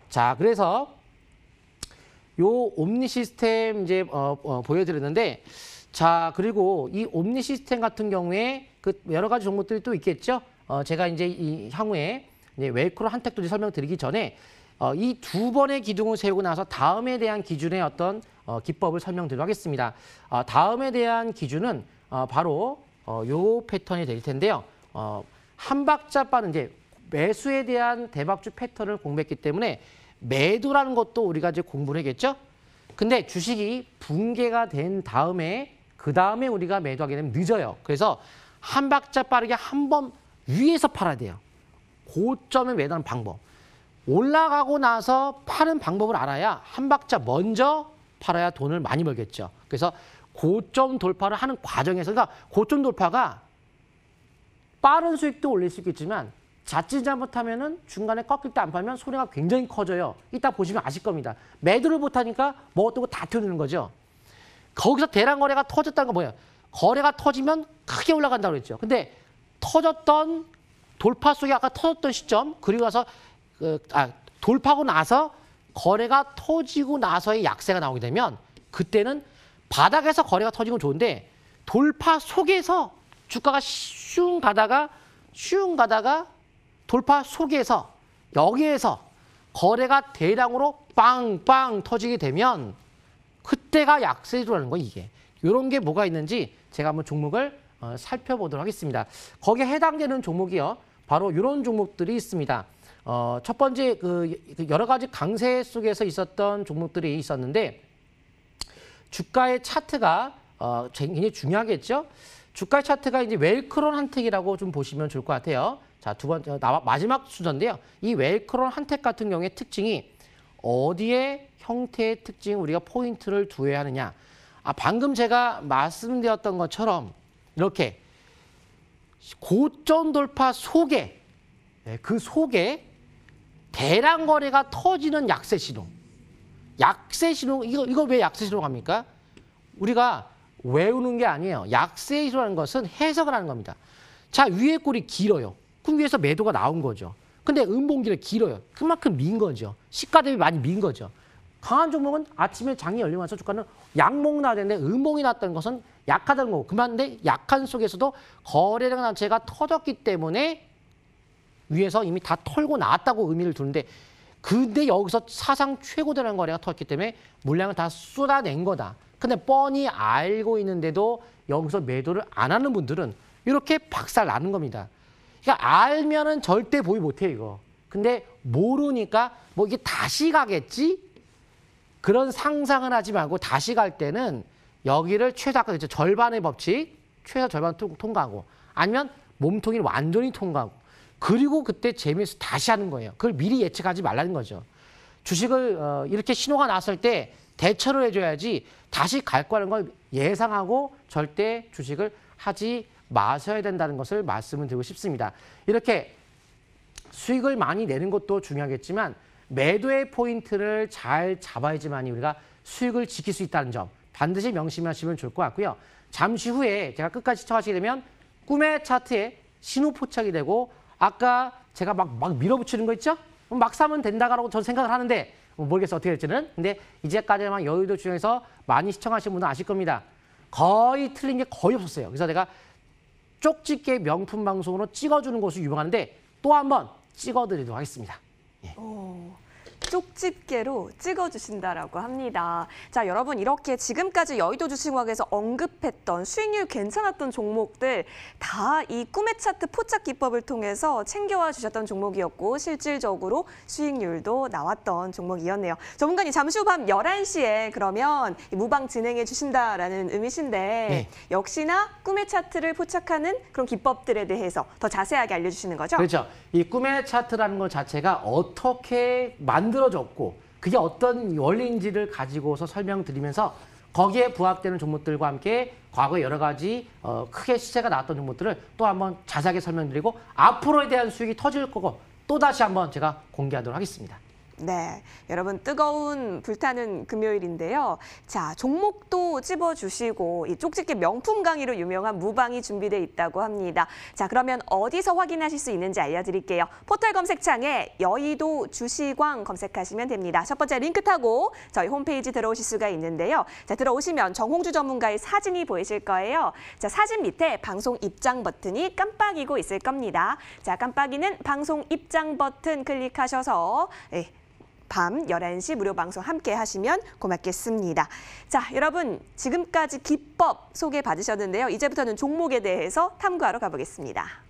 자, 그래서 요 옴니 시스템 이제 보여드렸는데, 자, 그리고 이 옴니 시스템 같은 경우에 그 여러 가지 종목들이 또 있겠죠. 제가 이제 이 향후에 이제 웰크로 한택도 설명드리기 전에 이 두 번의 기둥을 세우고 나서 다음에 대한 기준의 어떤 기법을 설명드리도록 하겠습니다. 다음에 대한 기준은 바로 요 패턴이 될 텐데요. 한 박자 빠른 이제 매수에 대한 대박주 패턴을 공부했기 때문에 매도라는 것도 우리가 이제 공부를 하겠죠. 근데 주식이 붕괴가 된 다음에 그 다음에 우리가 매도하게 되면 늦어요. 그래서 한 박자 빠르게 한 번 위에서 팔아야 돼요. 고점에 매도하는 방법. 올라가고 나서 파는 방법을 알아야 한 박자 먼저 팔아야 돈을 많이 벌겠죠. 그래서 고점 돌파를 하는 과정에서, 그러니까 고점 돌파가 빠른 수익도 올릴 수 있겠지만 자칫 잘못하면은 중간에 꺾일 때 안 팔면 손해가 굉장히 커져요. 이따 보시면 아실 겁니다. 매도를 못하니까 먹었던 거 다 튀어나오는 거죠. 거기서 대량 거래가 터졌다는 건 뭐예요? 거래가 터지면 크게 올라간다고 그랬죠. 근데 터졌던 돌파 속에 아까 터졌던 시점, 그리고 나서 돌파하고 나서 거래가 터지고 나서의 약세가 나오게 되면 그때는 바닥에서 거래가 터지면 좋은데 돌파 속에서 주가가 슝 가다가 돌파 속에서 여기에서 거래가 대량으로 빵빵 터지게 되면 그때가 약세라는 거 이게. 이런 게 뭐가 있는지 제가 한번 종목을 살펴보도록 하겠습니다. 거기에 해당되는 종목이요. 바로 이런 종목들이 있습니다. 첫 번째 여러 가지 강세 속에서 있었던 종목들이 있었는데 주가의 차트가 굉장히 중요하겠죠. 주가의 차트가 이제 웰크론 한택이라고 좀 보시면 좋을 것 같아요. 자, 두 번째 마지막 순서인데요. 이 웰크론 한택 같은 경우의 특징이 어디에 형태의 특징 우리가 포인트를 두어야 하느냐. 방금 제가 말씀드렸던 것처럼 이렇게 고점 돌파 속에 그 속에 대량 거래가 터지는 약세 신호. 약세 신호 이거 왜 약세 신호가 합니까? 우리가 외우는 게 아니에요. 약세 신호라는 것은 해석을 하는 겁니다. 자, 위에 꼴이 길어요. 그럼 위에서 매도가 나온 거죠. 근데 음봉길이 길어요. 그만큼 민 거죠. 시가 대비 많이 민 거죠. 강한 종목은 아침에 장이 열리면서 주가는 양봉 나야 되는데 음봉이 났다는 것은 약하다는 거고. 그런데 약한 속에서도 거래량 자체가 터졌기 때문에 위에서 이미 다 털고 나왔다고 의미를 두는데 근데 여기서 사상 최고대라는 거래가 터졌기 때문에 물량을 다 쏟아낸 거다. 근데 뻔히 알고 있는데도 여기서 매도를 안 하는 분들은 이렇게 박살 나는 겁니다. 그러니까 알면은 절대 보유 못해요, 이거. 근데 모르니까 뭐 이게 다시 가겠지? 그런 상상을 하지 말고 다시 갈 때는 여기를 최소 아까 그랬죠. 절반의 법칙, 최소 절반 통과하고 아니면 몸통이 완전히 통과하고 그리고 그때 재미있어 다시 하는 거예요. 그걸 미리 예측하지 말라는 거죠. 주식을 이렇게 신호가 났을 때 대처를 해줘야지 다시 갈 거라는 걸 예상하고 절대 주식을 하지 마셔야 된다는 것을 말씀을 드리고 싶습니다. 이렇게 수익을 많이 내는 것도 중요하겠지만 매도의 포인트를 잘 잡아야지만 우리가 수익을 지킬 수 있다는 점 반드시 명심하시면 좋을 것 같고요. 잠시 후에 제가 끝까지 시청하시게 되면 꿈의 차트에 신호 포착이 되고 아까 제가 막 밀어붙이는 거 있죠? 막 사면 된다라고 저는 생각을 하는데 모르겠어요. 어떻게 될지는. 근데 이제까지만 여의도 중에서 많이 시청하신 분은 아실 겁니다. 거의 틀린 게 거의 없었어요. 그래서 내가 쪽집게 명품 방송으로 찍어주는 곳이 유명한데 또 한번 찍어드리도록 하겠습니다. 예. 쪽집게로 찍어주신다라고 합니다. 자, 여러분 이렇게 지금까지 여의도 주식왕에서 언급했던 수익률 괜찮았던 종목들 다 이 꿈의 차트 포착 기법을 통해서 챙겨와 주셨던 종목이었고 실질적으로 수익률도 나왔던 종목이었네요. 전문가님 잠시 후 밤 11시에 그러면 무방 진행해 주신다라는 의미신데 네. 역시나 꿈의 차트를 포착하는 그런 기법들에 대해서 더 자세하게 알려주시는 거죠? 그렇죠. 이 꿈의 차트라는 것 자체가 어떻게 만들어졌고 그게 어떤 원리인지를 가지고서 설명드리면서 거기에 부합되는 종목들과 함께 과거에 여러 가지 크게 시세가 나왔던 종목들을 또 한번 자세하게 설명드리고 앞으로에 대한 수익이 터질 거고 또 다시 한번 제가 공개하도록 하겠습니다. 네, 여러분 뜨거운 불타는 금요일인데요. 자, 종목도 찝어주시고 이 쪽집게 명품 강의로 유명한 무방이 준비돼 있다고 합니다. 자, 그러면 어디서 확인하실 수 있는지 알려드릴게요. 포털 검색창에 여의도 주식왕 검색하시면 됩니다. 첫 번째 링크 타고 저희 홈페이지 들어오실 수가 있는데요. 자, 들어오시면 정홍주 전문가의 사진이 보이실 거예요. 자, 사진 밑에 방송 입장 버튼이 깜빡이고 있을 겁니다. 자, 깜빡이는 방송 입장 버튼 클릭하셔서 밤 11시 무료 방송 함께 하시면 고맙겠습니다. 자, 여러분 지금까지 기법 소개 받으셨는데요. 이제부터는 종목에 대해서 탐구하러 가보겠습니다.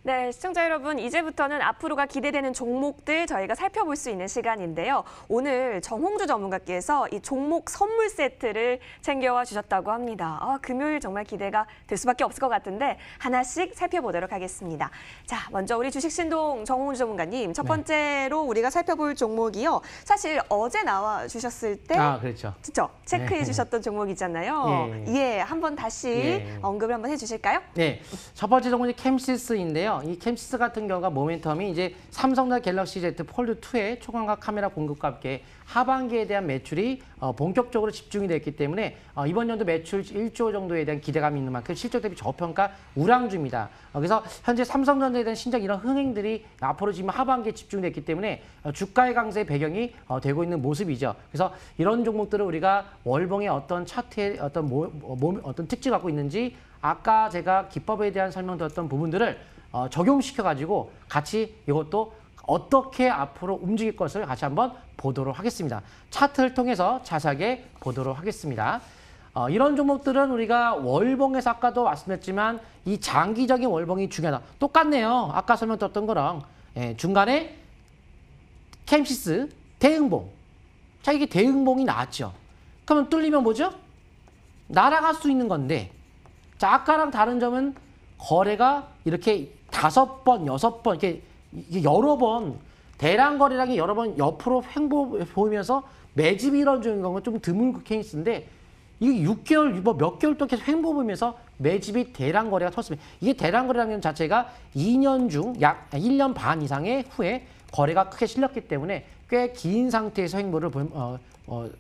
네, 시청자 여러분, 이제부터는 앞으로가 기대되는 종목들 저희가 살펴볼 수 있는 시간인데요. 오늘 정홍주 전문가께서 이 종목 선물 세트를 챙겨와 주셨다고 합니다. 금요일 정말 기대가 될 수밖에 없을 것 같은데 하나씩 살펴보도록 하겠습니다. 자, 먼저 우리 주식신동 정홍주 전문가님, 첫 번째로 우리가 살펴볼 종목이요. 사실 어제 나와 주셨을 때 그렇죠. 그렇죠? 체크해 주셨던 종목이잖아요. 예, 한번 다시 언급을 한번 해주실까요? 네, 첫 번째 종목이 캠시스인데요. 이 캠시스 같은 경우가 모멘텀이 이제 삼성전자 갤럭시 Z 폴드 2의 초광각 카메라 공급과 함께 하반기에 대한 매출이 본격적으로 집중이 됐기 때문에 이번 연도 매출 1조 정도에 대한 기대감이 있는 만큼 실적 대비 저평가 우량주입니다. 그래서 현재 삼성전자에 대한 신작 이런 흥행들이 앞으로 지금 하반기에 집중됐기 때문에 주가의 강세의 배경이 되고 있는 모습이죠. 그래서 이런 종목들을 우리가 월봉의 어떤 차트의 어떤 특징을 갖고 있는지 아까 제가 기법에 대한 설명드렸던 부분들을 적용시켜가지고 같이 이것도 어떻게 앞으로 움직일 것을 같이 한번 보도록 하겠습니다. 차트를 통해서 자세하게 보도록 하겠습니다. 이런 종목들은 우리가 월봉에서 아까도 말씀드렸지만 이 장기적인 월봉이 중요하다. 똑같네요. 아까 설명드렸던 거랑 중간에 캠시스 대응봉. 자, 이게 대응봉이 나왔죠. 그러면 뚫리면 뭐죠? 날아갈 수 있는 건데 자, 아까랑 다른 점은 거래가 이렇게 5번, 6번 이렇게 여러 번 대량 거래량이 여러 번 옆으로 횡보 보이면서 매집이 이루어지는 경우는 좀 드문 케이스인데 이게 6개월, 몇 개월 동안 계속 횡보 보이면서 매집이 대량 거래가 터졌습니다. 이게 대량 거래량 자체가 2년 중 약 1년 반 이상의 후에 거래가 크게 실렸기 때문에 꽤 긴 상태에서 횡보를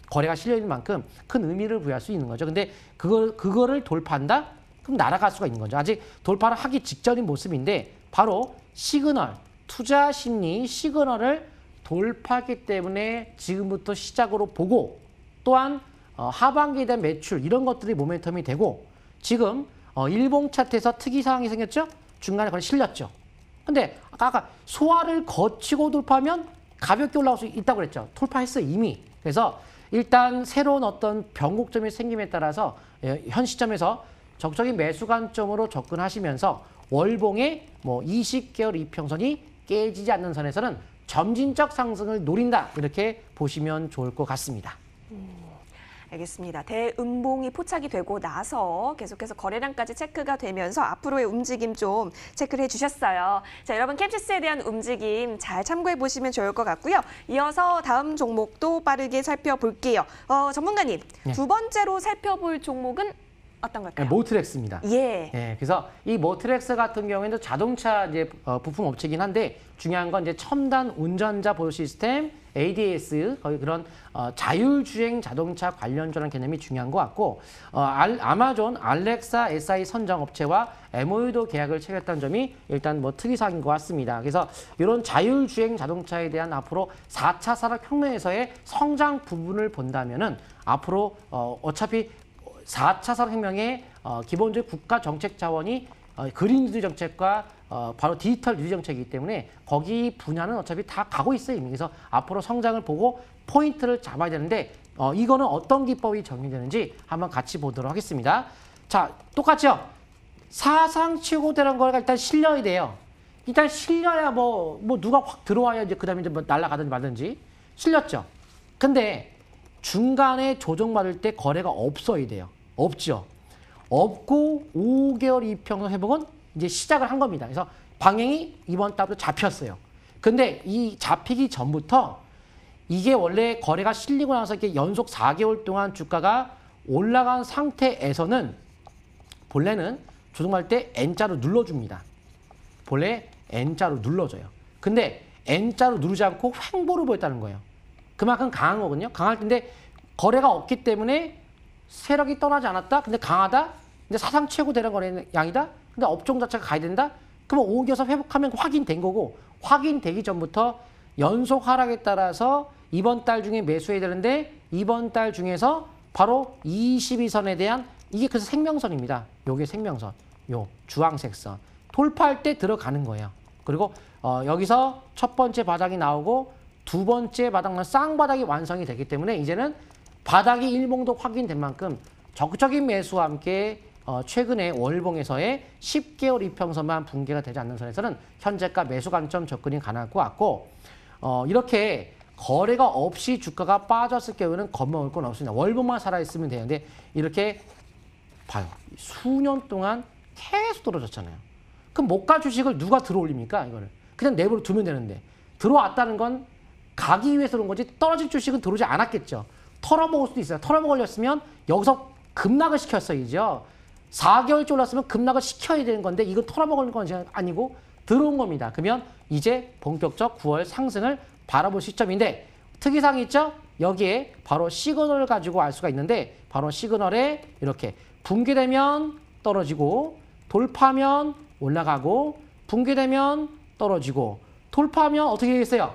거래가 실려 있는 만큼 큰 의미를 부여할 수 있는 거죠. 근데 그거를 돌파한다? 그럼 날아갈 수가 있는 거죠. 아직 돌파를 하기 직전인 모습인데 바로 시그널, 투자 심리 시그널을 돌파했기 때문에 지금부터 시작으로 보고 또한 하반기에 대한 매출 이런 것들이 모멘텀이 되고 지금 일봉 차트에서 특이 상황이 생겼죠? 중간에 거의 실렸죠. 근데 아까 소화를 거치고 돌파하면 가볍게 올라올 수 있다고 그랬죠. 돌파했어요, 이미. 그래서 일단 새로운 어떤 변곡점이 생김에 따라서 현 시점에서 적극적인 매수 관점으로 접근하시면서 월봉의 20개월 이평선이 깨지지 않는 선에서는 점진적 상승을 노린다. 이렇게 보시면 좋을 것 같습니다. 알겠습니다. 대음봉이 포착이 되고 나서 계속해서 거래량까지 체크가 되면서 앞으로의 움직임 좀 체크를 해주셨어요. 자, 여러분 캠시스에 대한 움직임 잘 참고해 보시면 좋을 것 같고요. 이어서 다음 종목도 빠르게 살펴볼게요. 전문가님, 두 번째로 살펴볼 종목은 어떤 걸까요? 모트렉스입니다. 그래서 이 모트렉스 같은 경우에는 자동차 이제 부품 업체이긴 한데 중요한 건 이제 첨단 운전자 보조 시스템, ADAS 거의 그런 자율주행 자동차 관련주라는 개념이 중요한 것 같고 아마존, 알렉사, SI 선정 업체와 MOU도 계약을 체결했다는 점이 일단 특이사항인 것 같습니다. 그래서 이런 자율주행 자동차에 대한 앞으로 4차 산업혁명에서의 성장 부분을 본다면은 앞으로 어차피 4차 산업혁명의 기본적인 국가 정책 자원이 그린 뉴딜 정책과 바로 디지털 뉴딜 정책이기 때문에 거기 분야는 어차피 다 가고 있어요. 이미. 그래서 앞으로 성장을 보고 포인트를 잡아야 되는데 이거는 어떤 기법이 적용되는지 한번 같이 보도록 하겠습니다. 자, 똑같죠? 사상 최고대라는 거가 일단 실려야 돼요. 일단 실려야 뭐 누가 확 들어와야 이제 그다음에 이제 날아가든지 말든지 실렸죠. 근데 중간에 조정받을 때 거래가 없어야 돼요. 없죠. 없고 5개월 이평선 회복은 이제 시작을 한 겁니다. 그래서 방향이 이번 달부터 잡혔어요. 근데 이 잡히기 전부터 이게 원래 거래가 실리고 나서 이렇게 연속 4개월 동안 주가가 올라간 상태에서는 본래는 조정할 때 N자로 눌러줍니다. 본래 N자로 눌러줘요. 근데 N자로 누르지 않고 횡보를 보였다는 거예요. 그만큼 강한 거거든요. 강할 텐데 거래가 없기 때문에 세력이 떠나지 않았다. 근데 강하다. 근데 사상 최고 대량 거래 양이다. 근데 업종 자체가 가야 된다. 그러면 5개월서 회복하면 확인된 거고 확인되기 전부터 연속 하락에 따라서 이번 달 중에 매수해야 되는데 이번 달 중에서 바로 22선에 대한 이게 그래서 생명선입니다. 요게 생명선. 요 주황색 선. 돌파할 때 들어가는 거예요. 그리고 여기서 첫 번째 바닥이 나오고 두 번째 바닥은 쌍바닥이 완성이 되기 때문에 이제는 바닥이 일봉도 확인된 만큼 적극적인 매수와 함께 최근에 월봉에서의 10개월 이평선만 붕괴가 되지 않는 선에서는 현재가 매수 관점 접근이 가능할 것 같고 이렇게 거래가 없이 주가가 빠졌을 경우에는 겁먹을 건 없습니다. 월봉만 살아있으면 되는데 이렇게 봐요. 수년 동안 계속 떨어졌잖아요. 그럼 못 갈 주식을 누가 들어올립니까? 이거를. 그냥 내버려 두면 되는데 들어왔다는 건 가기 위해서 그런 거지 떨어질 주식은 들어오지 않았겠죠. 털어먹을 수도 있어요. 털어먹으렸으면 여기서 급락을 시켰어야죠. 4개월째 올랐으면 급락을 시켜야 되는 건데 이건 털어먹을 건 아니고 들어온 겁니다. 그러면 이제 본격적 9월 상승을 바라볼 시점인데 특이사항이 있죠? 여기에 바로 시그널을 가지고 알 수가 있는데 바로 시그널에 이렇게 붕괴되면 떨어지고 돌파하면 올라가고 붕괴되면 떨어지고 돌파하면 어떻게 되겠어요?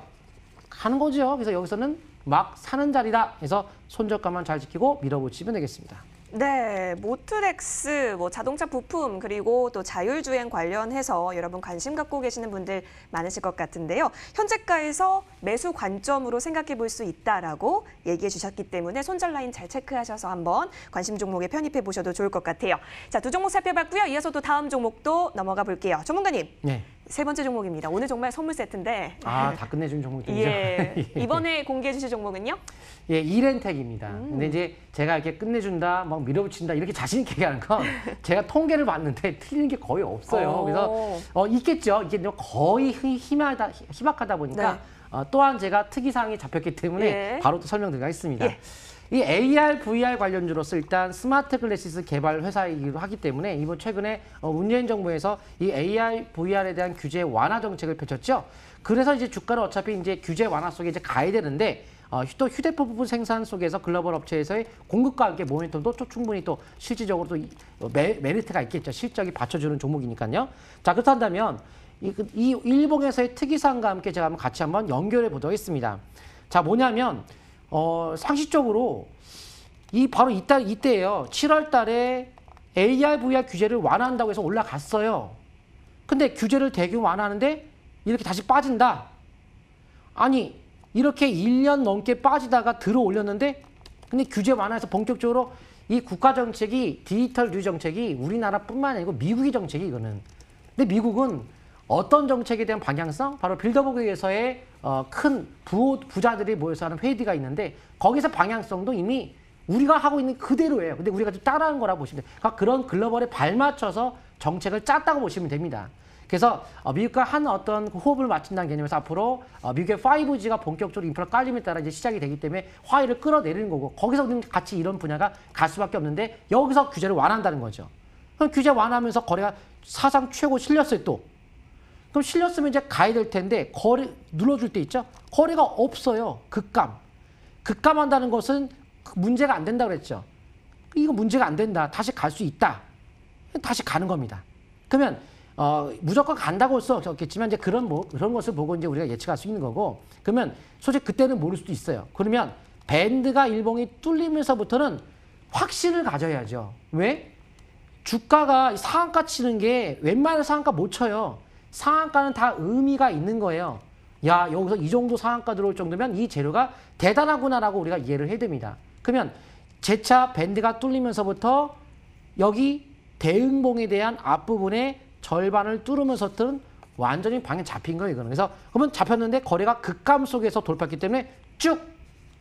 가는 거죠. 그래서 여기서는 막 사는 자리다. 그래서 손절가만 잘 지키고 밀어붙이면 되겠습니다. 네, 모트렉스, 자동차 부품 그리고 또 자율주행 관련해서 여러분 관심 갖고 계시는 분들 많으실 것 같은데요. 현재가에서 매수 관점으로 생각해 볼 수 있다라고 얘기해 주셨기 때문에 손절 라인 잘 체크하셔서 한번 관심 종목에 편입해 보셔도 좋을 것 같아요. 자, 두 종목 살펴봤고요. 이어서 또 다음 종목도 넘어가 볼게요. 전문가님. 네. 세 번째 종목입니다. 오늘 정말 선물 세트인데. 다 끝내준 종목들이죠. 예. 이번에 공개해 주실 종목은요? 예, 이렌텍입니다. 근데 이제 제가 이렇게 끝내준다, 막 밀어붙인다 이렇게 자신 있게 얘기하는 건 제가 통계를 봤는데 틀리는 게 거의 없어요. 그래서 있겠죠. 이게 거의 희박하다 보니까 네. 또한 제가 특이사항이 잡혔기 때문에 바로 또 설명드리겠습니다. 이 AR, VR 관련주로서 일단 스마트 글래시스 개발 회사이기도 하기 때문에 이번 최근에 문재인 정부에서 이 AR, VR에 대한 규제 완화 정책을 펼쳤죠. 그래서 이제 주가는 어차피 이제 규제 완화 속에 이제 가야 되는데 또 휴대폰 부품 생산 속에서 글로벌 업체에서의 공급과 함께 모멘텀도 또 충분히 또 실질적으로 또 메리트가 있겠죠. 실적이 받쳐주는 종목이니까요. 자, 그렇다면 이 일봉에서의 특이사항과 함께 제가 같이 한번 연결해 보도록 하겠습니다. 자, 뭐냐면 상식적으로 바로 이때예요. 7월 달에 AR, VR 규제를 완화한다고 해서 올라갔어요. 근데 규제를 대규모 완화하는데 이렇게 다시 빠진다. 아니, 이렇게 1년 넘게 빠지다가 들어 올렸는데 근데 규제 완화해서 본격적으로 이 국가 정책이 디지털 뉴 정책이 우리나라뿐만 아니고 미국의 정책이 이거는. 근데 미국은 어떤 정책에 대한 방향성? 바로 빌더버그에서의 큰 부자들이 모여서 하는 회의가 있는데 거기서 방향성도 이미 우리가 하고 있는 그대로예요. 근데 우리가 좀 따라한 거라고 보시면 돼요. 그러니까 그런 글로벌에 발맞춰서 정책을 짰다고 보시면 됩니다. 그래서 미국과 한 어떤 호흡을 맞춘다는 개념에서 앞으로 미국의 5G가 본격적으로 인프라 깔림에 따라 이제 시작이 되기 때문에 화이를 끌어내리는 거고 거기서 같이 이런 분야가 갈 수밖에 없는데 여기서 규제를 완화한다는 거죠. 그럼 규제 완화하면서 거래가 사상 최고 실렸어요 또. 그럼 실렸으면 이제 가야 될 텐데 거래 눌러줄 때 있죠. 거래가 없어요. 급감한다는 것은 문제가 안 된다 그랬죠. 이거 문제가 안 된다. 다시 갈 수 있다. 다시 가는 겁니다. 그러면 무조건 간다고 할 수 없겠지만 이제 그런 것을 보고 이제 우리가 예측할 수 있는 거고 그러면 솔직히 그때는 모를 수도 있어요. 그러면 밴드가 일봉이 뚫리면서부터는 확신을 가져야죠. 왜? 주가가 상한가 치는 게 웬만한 상한가 못 쳐요. 상한가는 다 의미가 있는 거예요. 야, 여기서 이 정도 상한가 들어올 정도면 이 재료가 대단하구나라고 우리가 이해를 해야 됩니다. 그러면 재차 밴드가 뚫리면서부터 여기 대응봉에 대한 앞부분에 절반을 뚫으면서부터는 완전히 방향 잡힌 거예요, 이거는. 그래서 그러면 잡혔는데 거래가 급감 속에서 돌파했기 때문에 쭉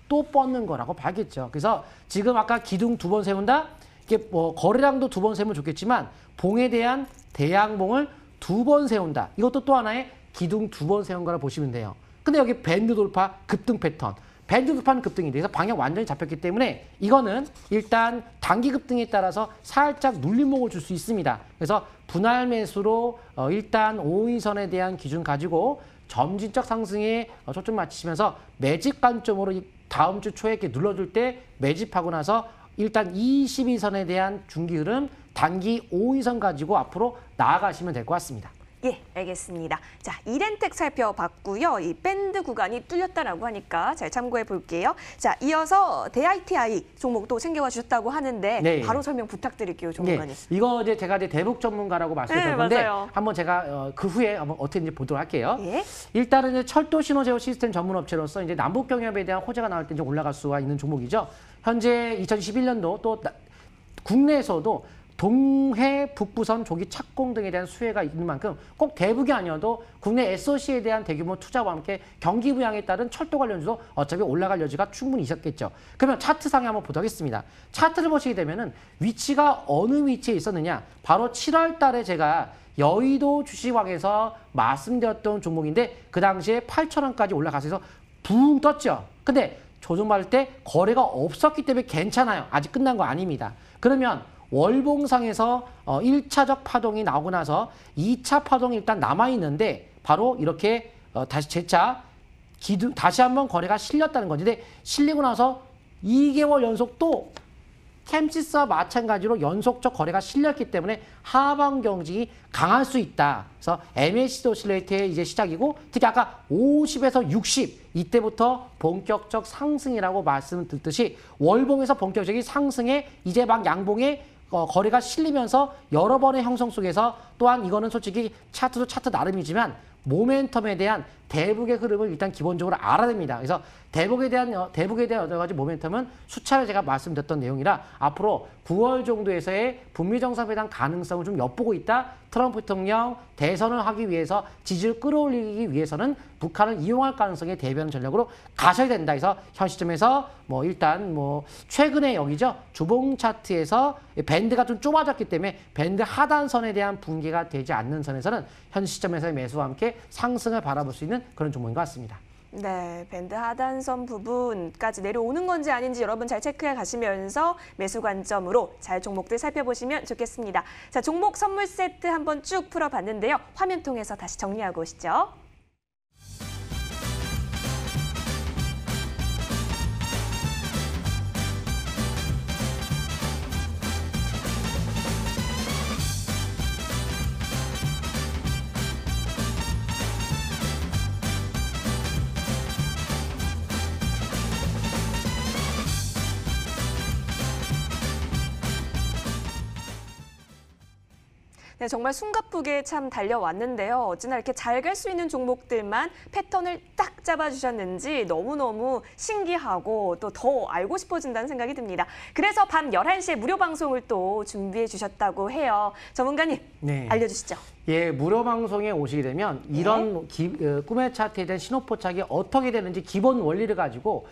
또 뻗는 거라고 봐야겠죠. 그래서 지금 아까 기둥 2번 세운다? 이게 거래량도 2번 세우면 좋겠지만 봉에 대한 대양봉을 2번 세운다. 이것도 또 하나의 기둥 2번 세운 거라 보시면 돼요. 근데 여기 밴드 돌파 급등 패턴. 밴드 돌파는 급등인데 그래서 방향 완전히 잡혔기 때문에 이거는 일단 단기 급등에 따라서 살짝 눌림목을 줄 수 있습니다. 그래서 분할 매수로 일단 5인선에 대한 기준 가지고 점진적 상승에 초점 맞추시면서 매집 관점으로 다음 주 초에 이렇게 눌러줄 때 매집하고 나서 일단 22선에 대한 중기 흐름 단기 5인선 가지고 앞으로 나아가시면 될 것 같습니다. 예, 알겠습니다. 자, 이렌텍 살펴봤고요. 이 밴드 구간이 뚫렸다라고 하니까 잘 참고해 볼게요. 자, 이어서 대ITI 종목도 챙겨와 주셨다고 하는데 네. 바로 설명 부탁드릴게요, 종목관님. 네. 이거 이제 제가 대북 전문가라고 말씀드렸는데 맞아요. 한번 제가 그 후에 한번 어떻게 이제 보도록 할게요. 예. 일단은 이제 철도 신호 제어 시스템 전문 업체로서 이제 남북 경협에 대한 호재가 나올 때 이제 올라갈 수가 있는 종목이죠. 현재 2021년도 또 국내에서도 동해 북부선 조기 착공 등에 대한 수혜가 있는 만큼 꼭 대북이 아니어도 국내 SOC에 대한 대규모 투자와 함께 경기 부양에 따른 철도 관련주도 어차피 올라갈 여지가 충분히 있었겠죠. 그러면 차트상에 한번 보도록 하겠습니다. 차트를 보시게 되면은 위치가 어느 위치에 있었느냐. 바로 7월 달에 제가 여의도 주식왕에서 말씀드렸던 종목인데 그 당시에 8,000원까지 올라가서 붕 떴죠. 근데 조정받을 때 거래가 없었기 때문에 괜찮아요. 아직 끝난 거 아닙니다. 그러면 월봉상에서 1차적 파동이 나오고 나서 2차 파동이 일단 남아있는데 바로 이렇게 다시 재차 다시 한번 거래가 실렸다는 거지. 근데 실리고 나서 2개월 연속 또 캠시스와 마찬가지로 연속적 거래가 실렸기 때문에 하방 경직이 강할 수 있다. 그래서 MACD 오실레이트의 이제 시작이고 특히 아까 50에서 60 이때부터 본격적 상승이라고 말씀드렸듯이 월봉에서 본격적인 상승에 이제 막 양봉에 거래가 실리면서 여러 번의 형성 속에서 또한 이거는 솔직히 차트도 차트 나름이지만 모멘텀에 대한 대북의 흐름을 일단 기본적으로 알아야 됩니다. 그래서 대북에 대한 여러 가지 모멘텀은 수차례 제가 말씀드렸던 내용이라 앞으로 9월 정도에서의 북미 정상회담 가능성을 좀 엿보고 있다. 트럼프 대통령 대선을 하기 위해서 지지를 끌어올리기 위해서는 북한을 이용할 가능성에 대비하는 전략으로 가셔야 된다. 그래서 현 시점에서 일단 최근에 여기죠. 주봉 차트에서 밴드가 좀 좁아졌기 때문에 밴드 하단선에 대한 붕괴가 되지 않는 선에서는 현 시점에서의 매수와 함께 상승을 바라볼 수 있는 그런 종목인 것 같습니다. 네, 밴드 하단선 부분까지 내려오는 건지 아닌지 여러분 잘 체크해 가시면서 매수 관점으로 잘 종목들 살펴보시면 좋겠습니다. 자, 종목 선물 세트 한번 쭉 풀어봤는데요. 화면 통해서 다시 정리하고 오시죠. 네, 정말 숨가쁘게 참 달려왔는데요. 어찌나 이렇게 잘 갈 수 있는 종목들만 패턴을 딱 잡아주셨는지 너무너무 신기하고 또 더 알고 싶어진다는 생각이 듭니다. 그래서 밤 11시에 무료 방송을 또 준비해 주셨다고 해요. 전문가님, 네. 알려주시죠. 예, 무료 방송에 오시게 되면 이런 꿈의 차트에 대한 신호 포착이 어떻게 되는지 기본 원리를 가지고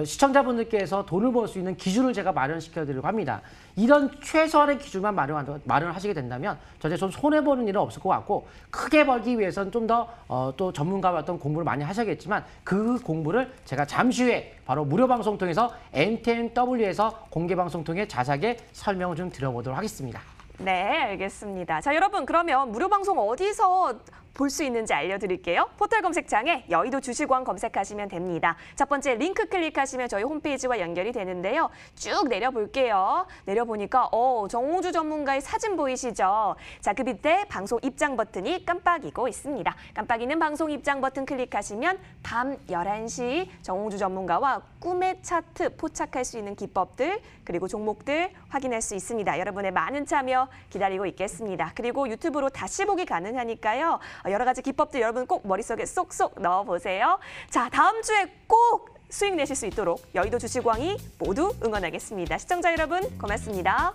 시청자분들께서 돈을 벌 수 있는 기준을 제가 마련시켜 드리려고 합니다. 이런 최소한의 기준만 마련을 하시게 된다면 전체 좀 손해보는 일은 없을 것 같고 크게 벌기 위해서는 좀 더 또 전문가와 어떤 공부를 많이 하셔야겠지만 그 공부를 제가 잠시 후에 바로 무료 방송 통해서 NTNW에서 공개 방송 통해 자세하게 설명을 좀 드려보도록 하겠습니다. 네, 알겠습니다. 자, 여러분 그러면 무료 방송 어디서 볼 수 있는지 알려드릴게요. 포털 검색창에 여의도 주식왕 검색하시면 됩니다. 첫 번째 링크 클릭하시면 저희 홈페이지와 연결이 되는데요. 쭉 내려볼게요. 내려보니까 정우주 전문가의 사진 보이시죠? 자, 그 밑에 방송 입장 버튼이 깜빡이고 있습니다. 깜빡이는 방송 입장 버튼 클릭하시면 밤 11시 정우주 전문가와 꿈의 차트 포착할 수 있는 기법들 그리고 종목들 확인할 수 있습니다. 여러분의 많은 참여 기다리고 있겠습니다. 그리고 유튜브로 다시 보기 가능하니까요. 여러 가지 기법들 여러분 꼭 머릿속에 쏙쏙 넣어보세요. 자, 다음 주에 꼭 수익 내실 수 있도록 여의도 주식왕이 모두 응원하겠습니다. 시청자 여러분 고맙습니다.